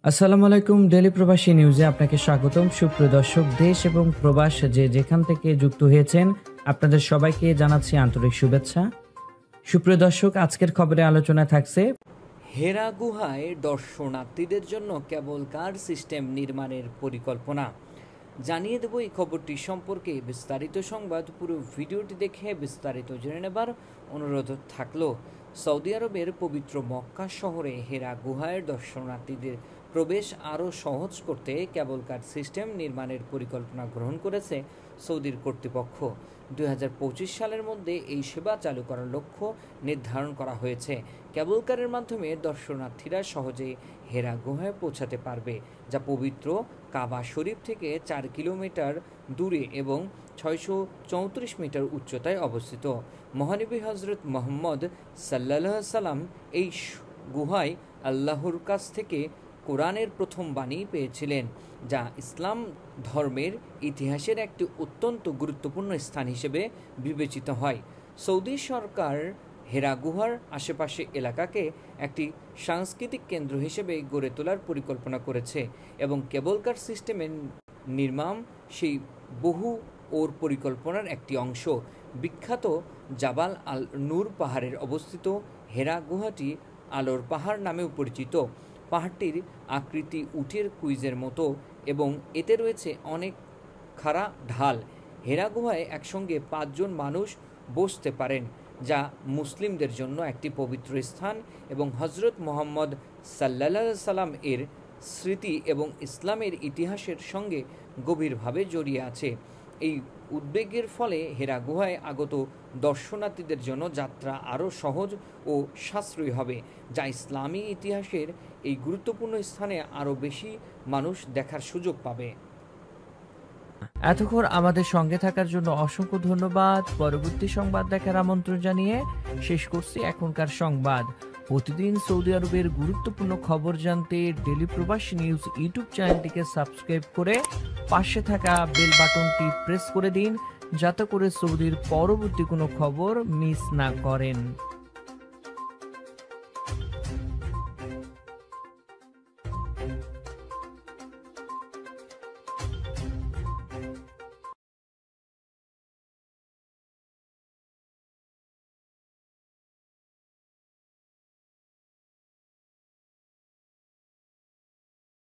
আসসালামু আলাইকুম। ডেলি প্রবাসী নিউজে আপনাকে স্বাগতম। সুপ্রিয় দর্শক, দেশ এবং প্রবাস যে যেখান থেকে যুক্ত হয়েছেন আপনাদের সবাইকে জানাচ্ছি আন্তরিক শুভেচ্ছা। সুপ্রিয় দর্শক, আজকের খবরে আলোচনায় থাকছে হেরা গুহায় দর্শনার্থীদের জন্য কেবল কার সিস্টেম নির্মাণের পরিকল্পনা। জানিয়ে দেব এই খবরটি সম্পর্কে বিস্তারিত সংবাদ। পুরো ভিডিওটি দেখে বিস্তারিত জেনে নেবার অনুরোধ থাকলো। সৌদি আরবের পবিত্র মক্কা শহরে হেরা গুহায় দর্শনার্থীদের প্রবেশ আরও সহজ করতে কেবল কার সিস্টেম নির্মাণের পরিকল্পনা গ্রহণ করেছে সৌদির কর্তৃপক্ষ। 2025 সালের মধ্যে এই সেবা চালু করার লক্ষ্য নির্ধারণ করা হয়েছে। কেবল কারের মাধ্যমে দর্শনার্থীরা সহজেই হেরা গুহায় পৌঁছাতে পারবে, যা পবিত্র কাবা শরীফ থেকে 4 কিলোমিটার দূরে এবং 634 মিটার উচ্চতায় অবস্থিত। মহানবী হজরত মুহাম্মদ সাল্লাল্লাহু আলাইহি সাল্লাম এই গুহায় আল্লাহর কাছ থেকে কোরআনের প্রথম বাণী পেয়েছিলেন, যা ইসলাম ধর্মের ইতিহাসের একটি অত্যন্ত গুরুত্বপূর্ণ স্থান হিসেবে বিবেচিত হয়। সৌদি সরকার হেরা গুহার আশেপাশে এলাকাকে একটি সাংস্কৃতিক কেন্দ্র হিসেবে গড়ে তোলার পরিকল্পনা করেছে এবং কেবল কার সিস্টেমের নির্মাণ সেই ওর পরিকল্পনার একটি অংশ। বিখ্যাত জাবাল আল নূর পাহাড়ের অবস্থিত হেরা গুহাটি আলোর পাহাড় নামেও পরিচিত। পাহাড়টির আকৃতি উটের কুইজের মতো এবং এতে রয়েছে অনেক খাড়া ঢাল। হেরা গুহায় একসঙ্গে 5 জন মানুষ বসতে পারেন, যা মুসলিমদের জন্য একটি পবিত্র স্থান এবং হজরত মুহাম্মদ সাল্লাল্লাহু আলাইহি সাল্লাম এর স্মৃতি এবং ইসলামের ইতিহাসের সঙ্গে গভীরভাবে জড়িয়ে আছে। এই উদ্বেগের ফলে হেরা গুহায় আগত দর্শনার্থীদের জন্য যাত্রা আরও সহজ ও সাশ্রয়ী হবে, যা ইসলামী ইতিহাসের এই গুরুত্বপূর্ণ স্থানে আরও বেশি মানুষ দেখার সুযোগ পাবে। এতক্ষণ আমাদের সঙ্গে থাকার জন্য অসংখ্য ধন্যবাদ। পরবর্তী সংবাদ দেখার আমন্ত্রণ জানিয়ে শেষ করছি এখনকার সংবাদ। প্রতিদিন সৌদি আরবের গুরুত্বপূর্ণ খবর জানতে ডেলি প্রবাসী নিউজ ইউটিউব চ্যানেলটিকে সাবস্ক্রাইব করে পাশে থাকা বেল বাটনটি প্রেস করে দিন, যাতে করে সৌদির পরবর্তী কোনো খবর মিস না করেন।